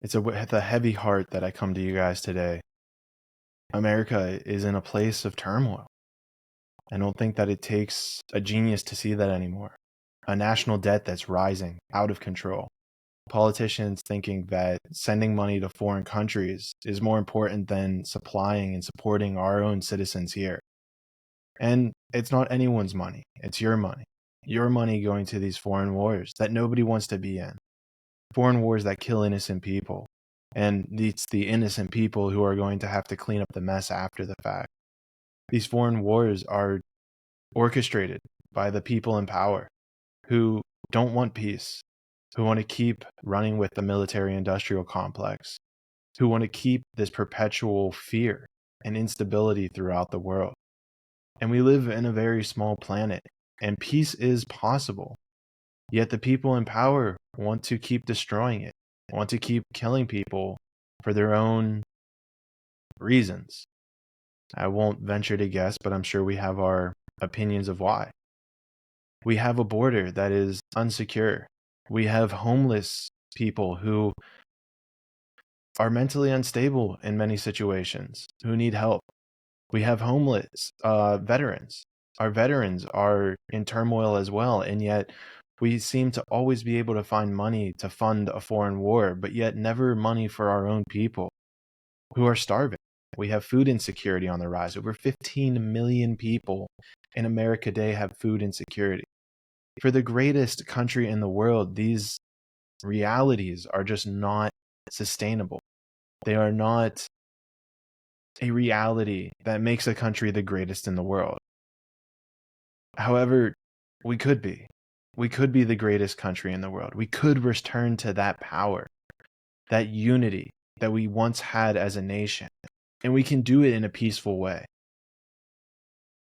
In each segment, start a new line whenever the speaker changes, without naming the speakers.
It's with a heavy heart that I come to you guys today. America is in a place of turmoil. I don't think that it takes a genius to see that anymore. A national debt that's rising out of control. Politicians thinking that sending money to foreign countries is more important than supplying and supporting our own citizens here. And it's not anyone's money, it's your money. Your money going to these foreign wars that nobody wants to be in. Foreign wars that kill innocent people. And it's the innocent people who are going to have to clean up the mess after the fact. These foreign wars are orchestrated by the people in power who don't want peace, who want to keep running with the military-industrial complex, who want to keep this perpetual fear and instability throughout the world. And we live in a very small planet, and peace is possible. Yet the people in power want to keep destroying it, want to keep killing people for their own reasons. I won't venture to guess, but I'm sure we have our opinions of why. We have a border that is unsecure. We have homeless people who are mentally unstable in many situations, who need help. We have homeless veterans. Our veterans are in turmoil as well, and yet we seem to always be able to find money to fund a foreign war, but yet never money for our own people who are starving. We have food insecurity on the rise. Over 15 million people in America today have food insecurity. For the greatest country in the world, these realities are just not sustainable. They are not a reality that makes a country the greatest in the world. However, we could be. We could be the greatest country in the world. We could return to that power, that unity that we once had as a nation, and we can do it in a peaceful way.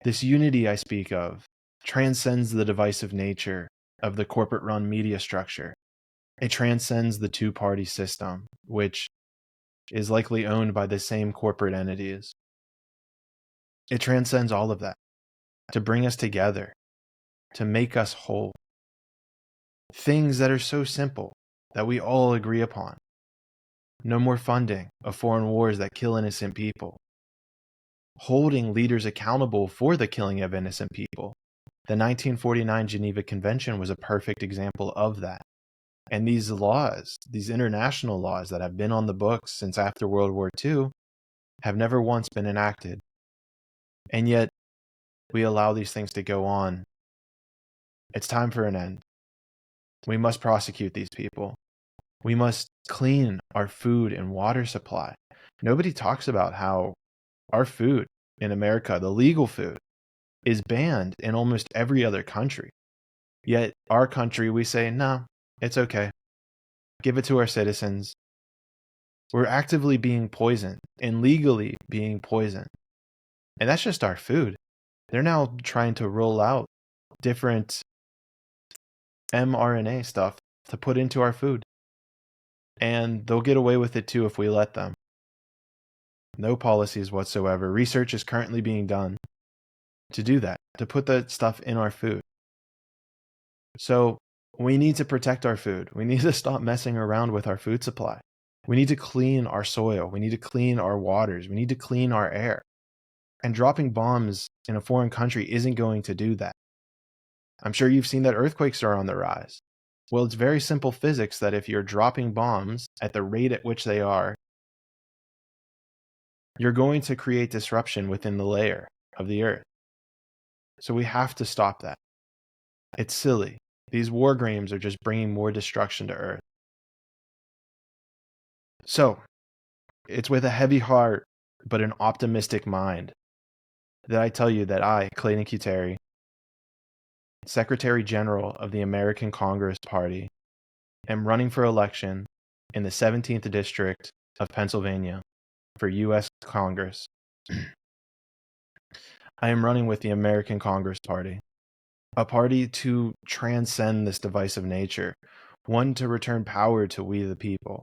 This unity I speak of transcends the divisive nature of the corporate-run media structure. It transcends the two-party system, which is likely owned by the same corporate entities. It transcends all of that to bring us together, to make us whole. Things that are so simple that we all agree upon. No more funding of foreign wars that kill innocent people. Holding leaders accountable for the killing of innocent people. The 1949 Geneva Convention was a perfect example of that. And these laws, these international laws that have been on the books since after World War II, have never once been enacted. And yet, we allow these things to go on. It's time for an end. We must prosecute these people. We must clean our food and water supply. Nobody talks about how our food in America, the legal food, is banned in almost every other country. Yet our country, we say, no, it's okay. Give it to our citizens. We're actively being poisoned and legally being poisoned. And that's just our food. They're now trying to roll out different mRNA stuff to put into our food. And they'll get away with it too if we let them. No policies whatsoever. Research is currently being done to do that, to put that stuff in our food. So we need to protect our food. We need to stop messing around with our food supply. We need to clean our soil. We need to clean our waters. We need to clean our air. And dropping bombs in a foreign country isn't going to do that. I'm sure you've seen that earthquakes are on the rise. Well, it's very simple physics that if you're dropping bombs at the rate at which they are, you're going to create disruption within the layer of the earth. So we have to stop that. It's silly. These war games are just bringing more destruction to Earth. So, it's with a heavy heart, but an optimistic mind, that I tell you that I, Clayton Cuteri, Secretary General of the American Congress Party, am running for election in the 17th District of Pennsylvania for U.S. Congress. I am running with the American Congress Party, a party to transcend this divisive nature, one to return power to we the people,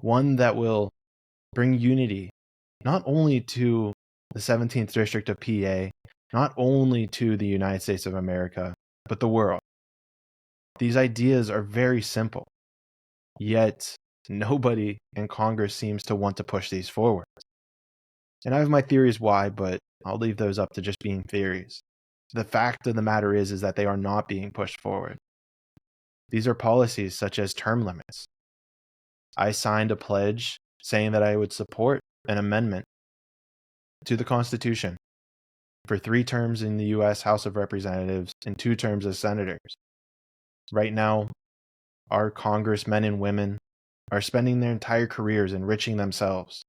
one that will bring unity not only to the 17th District of PA, not only to the United States of America, but the world. These ideas are very simple, yet nobody in Congress seems to want to push these forward. And I have my theories why, but I'll leave those up to just being theories. The fact of the matter is that they are not being pushed forward. These are policies such as term limits. I signed a pledge saying that I would support an amendment to the Constitution for 3 terms in the U.S. House of Representatives and 2 terms as senators. Right now, our congressmen and women are spending their entire careers enriching themselves.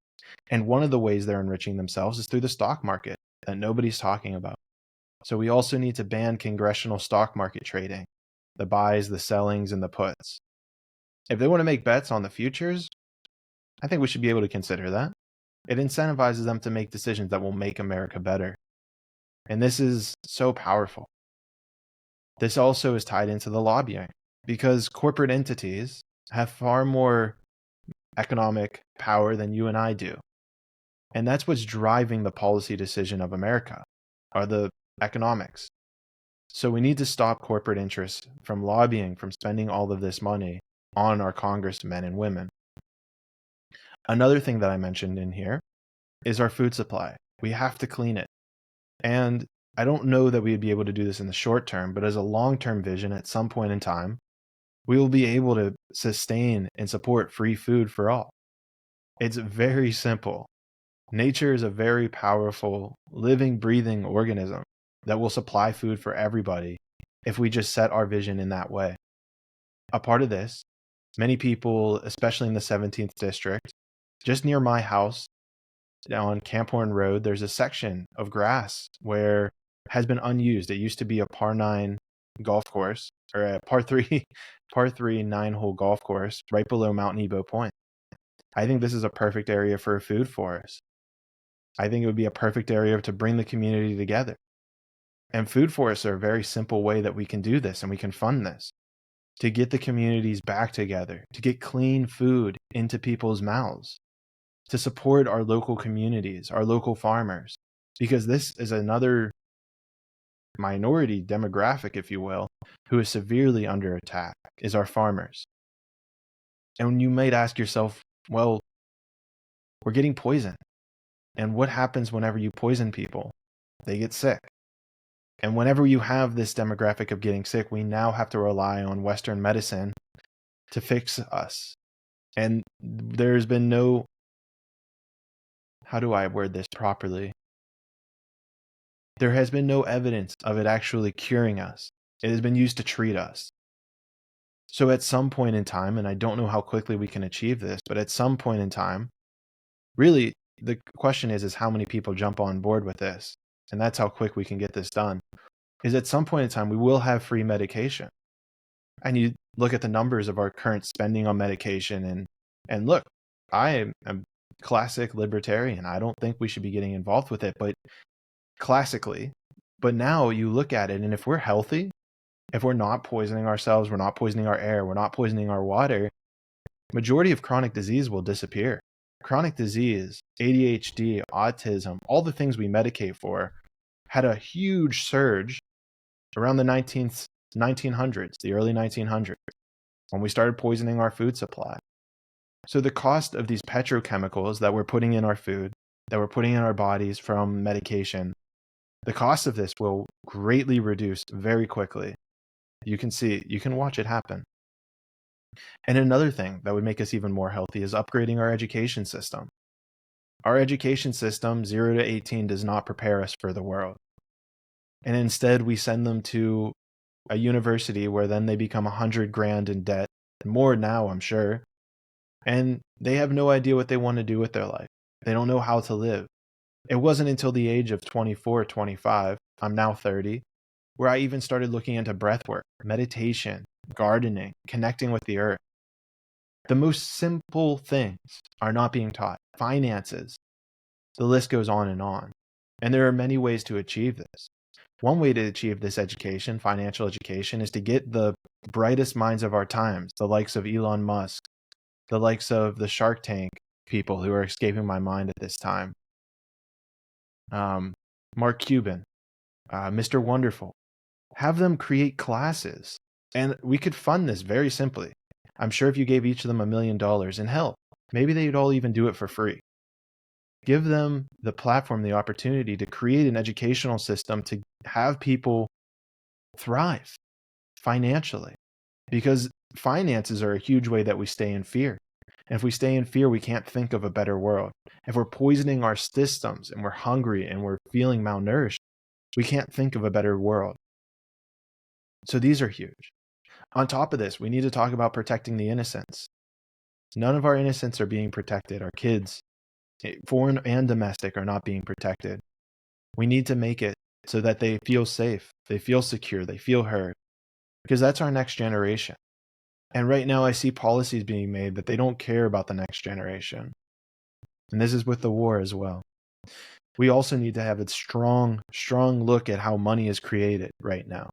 And one of the ways they're enriching themselves is through the stock market that nobody's talking about. So we also need to ban congressional stock market trading, the buys, the sellings, and the puts. If they want to make bets on the futures, I think we should be able to consider that. It incentivizes them to make decisions that will make America better. And this is so powerful. This also is tied into the lobbying because corporate entities have far more economic power than you and I do. And that's what's driving the policy decision of America, are the economics. So we need to stop corporate interests from lobbying, from spending all of this money on our congressmen and women. Another thing that I mentioned in here is our food supply. We have to clean it. And I don't know that we'd be able to do this in the short term, but as a long-term vision, at some point in time, we will be able to sustain and support free food for all. It's very simple. Nature is a very powerful, living, breathing organism that will supply food for everybody if we just set our vision in that way. A part of this, many people, especially in the 17th district, just near my house on Camp Horn Road, there's a section of grass where it has been unused. It used to be a par 9 golf course, or a par 3 9-hole golf course right below Mount Nebo Point. I think this is a perfect area for a food forest. I think it would be a perfect area to bring the community together. And food forests are a very simple way that we can do this and we can fund this to get the communities back together, to get clean food into people's mouths, to support our local communities, our local farmers, because this is another minority demographic, if you will, who is severely under attack, is our farmers. And you might ask yourself, well, we're getting poisoned. And what happens whenever you poison people? They get sick. And whenever you have this demographic of getting sick, we now have to rely on Western medicine to fix us. And there's been no, how do I word this properly? There has been no evidence of it actually curing us. It has been used to treat us. So at some point in time, and I don't know how quickly we can achieve this, but at some point in time, really, the question is how many people jump on board with this? And that's how quick we can get this done. Is at some point in time, we will have free medication. And you look at the numbers of our current spending on medication, and look, I am a classic libertarian. I don't think we should be getting involved with it, but classically. But now you look at it, and if we're healthy, if we're not poisoning ourselves, we're not poisoning our air, we're not poisoning our water, majority of chronic disease will disappear. Chronic disease, ADHD, autism, all the things we medicate for had a huge surge around the 1900s, the early 1900s, when we started poisoning our food supply. So the cost of these petrochemicals that we're putting in our food, that we're putting in our bodies from medication, the cost of this will greatly reduce very quickly. You can watch it happen. And another thing that would make us even more healthy is upgrading our education system. Our education system, 0 to 18, does not prepare us for the world. And instead, we send them to a university where then they become $100,000 in debt, more now, I'm sure. And they have no idea what they want to do with their life. They don't know how to live. It wasn't until the age of 24, 25, I'm now 30, where I even started looking into breathwork, meditation, gardening, connecting with the earth. The most simple things are not being taught. Finances. The list goes on. And there are many ways to achieve this. One way to achieve this education, financial education, is to get the brightest minds of our times, the likes of Elon Musk, the likes of the Shark Tank people who are escaping my mind at this time, Mark Cuban, Mr. Wonderful. Have them create classes. And we could fund this very simply. I'm sure if you gave each of them $1 million, and hell, maybe they'd all even do it for free. Give them the platform, the opportunity to create an educational system to have people thrive financially, because finances are a huge way that we stay in fear. And if we stay in fear, we can't think of a better world. If we're poisoning our systems and we're hungry and we're feeling malnourished, we can't think of a better world. So these are huge. On top of this, we need to talk about protecting the innocents. None of our innocents are being protected. Our kids, foreign and domestic, are not being protected. We need to make it so that they feel safe, they feel secure, they feel heard, because that's our next generation. And right now I see policies being made that they don't care about the next generation. And this is with the war as well. We also need to have a strong look at how money is created right now.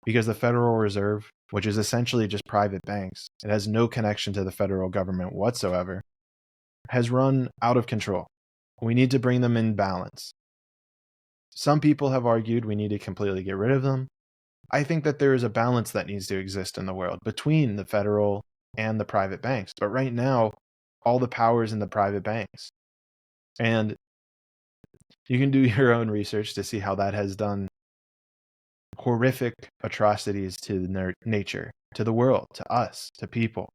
Because the Federal Reserve, which is essentially just private banks, it has no connection to the federal government whatsoever, has run out of control. We need to bring them in balance. Some people have argued we need to completely get rid of them. I think that there is a balance that needs to exist in the world between the federal and the private banks. But right now, all the power is in the private banks. And you can do your own research to see how that has done horrific atrocities to nature, to the world, to us, to people.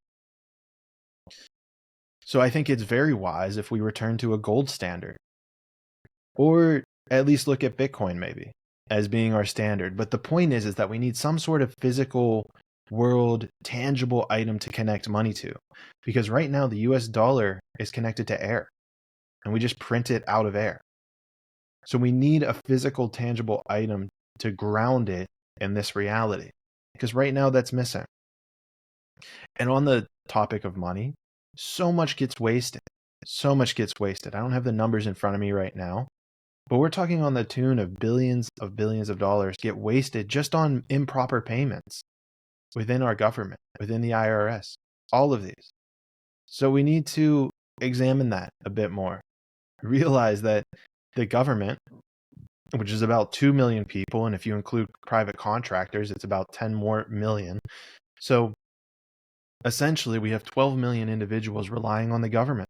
So I think it's very wise if we return to a gold standard, or at least look at Bitcoin maybe as being our standard. But the point is that we need some sort of physical world, tangible item to connect money to, because right now the US dollar is connected to air and we just print it out of air. So we need a physical, tangible item to ground it in this reality, because right now that's missing. And on the topic of money, so much gets wasted. So much gets wasted. I don't have the numbers in front of me right now, but we're talking on the tune of billions of dollars get wasted just on improper payments within our government, within the IRS, all of these. So we need to examine that a bit more. Realize that the government, which is about 2 million people, and if you include private contractors, it's about 10 more million. So essentially, we have 12 million individuals relying on the government.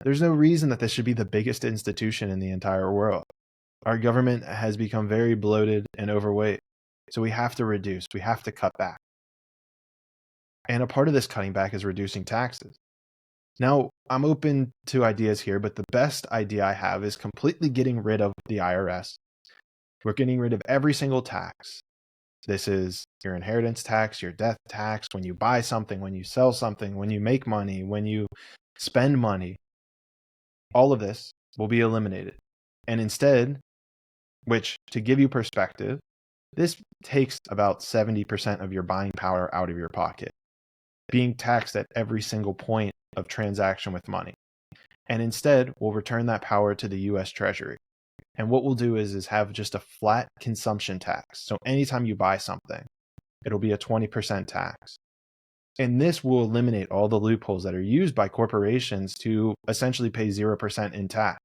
There's no reason that this should be the biggest institution in the entire world. Our government has become very bloated and overweight. So we have to reduce, we have to cut back. And a part of this cutting back is reducing taxes. Now, I'm open to ideas here, but the best idea I have is completely getting rid of the IRS. We're getting rid of every single tax. This is your inheritance tax, your death tax, when you buy something, when you sell something, when you make money, when you spend money. All of this will be eliminated. And instead, which, to give you perspective, this takes about 70% of your buying power out of your pocket, being taxed at every single point of transaction with money. And instead, we'll return that power to the US Treasury. And what we'll do is have just a flat consumption tax. So anytime you buy something, it'll be a 20% tax. And this will eliminate all the loopholes that are used by corporations to essentially pay 0% in tax.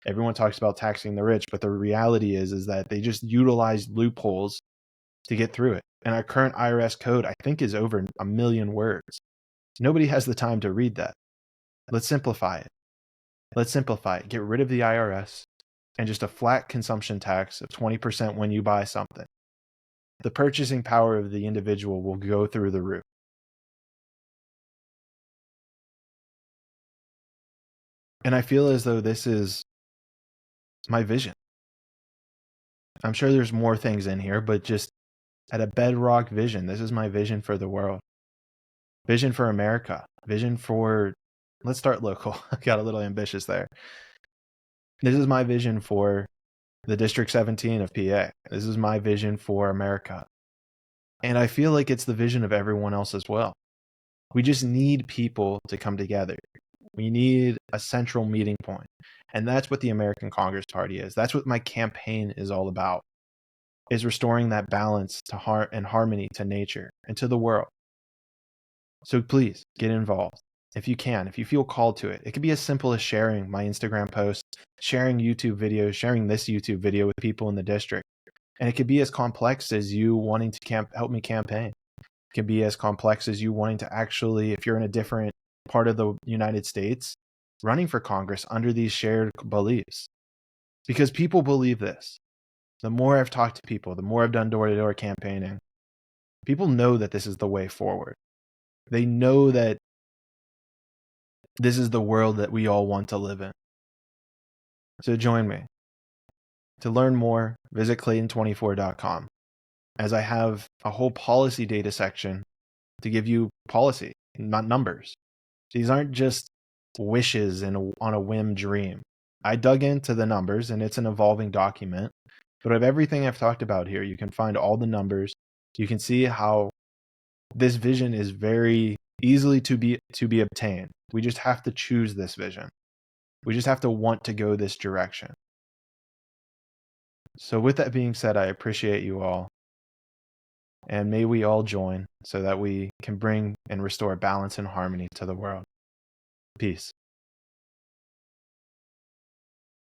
Everyone talks about taxing the rich, but the reality is that they just utilize loopholes to get through it. And our current IRS code, I think, is over 1 million words. Nobody has the time to read that. Let's simplify it. Let's simplify it. Get rid of the IRS and just a flat consumption tax of 20% when you buy something. The purchasing power of the individual will go through the roof. And I feel as though this is my vision. I'm sure there's more things in here, but just at a bedrock vision, this is my vision for the world. Vision for America. Vision for, let's start local. I got a little ambitious there. This is my vision for the District 17 of PA. This is my vision for America. And I feel like it's the vision of everyone else as well. We just need people to come together. We need a central meeting point. And that's what the American Congress Party is. That's what my campaign is all about, is restoring that balance to and harmony to nature and to the world. So please get involved if you can, if you feel called to it. It could be as simple as sharing my Instagram posts, sharing YouTube videos, sharing this YouTube video with people in the district. And it could be as complex as you wanting to help me campaign. can be as complex as you wanting to actually, if you're in a different part of the United States, running for Congress under these shared beliefs. Because people believe this. The more I've talked to people, the more I've done door-to-door campaigning, people know that this is the way forward. They know that this is the world that we all want to live in. So join me. To learn more, visit Clayton24.com, as I have a whole policy data section to give you policy, not numbers. These aren't just wishes on a whim dream. I dug into the numbers, and it's an evolving document. But of everything I've talked about here, you can find all the numbers. You can see how this vision is very easily to be obtained. We just have to choose this vision. We just have to want to go this direction. So with that being said, I appreciate you all. And may we all join so that we can bring and restore balance and harmony to the world. Peace.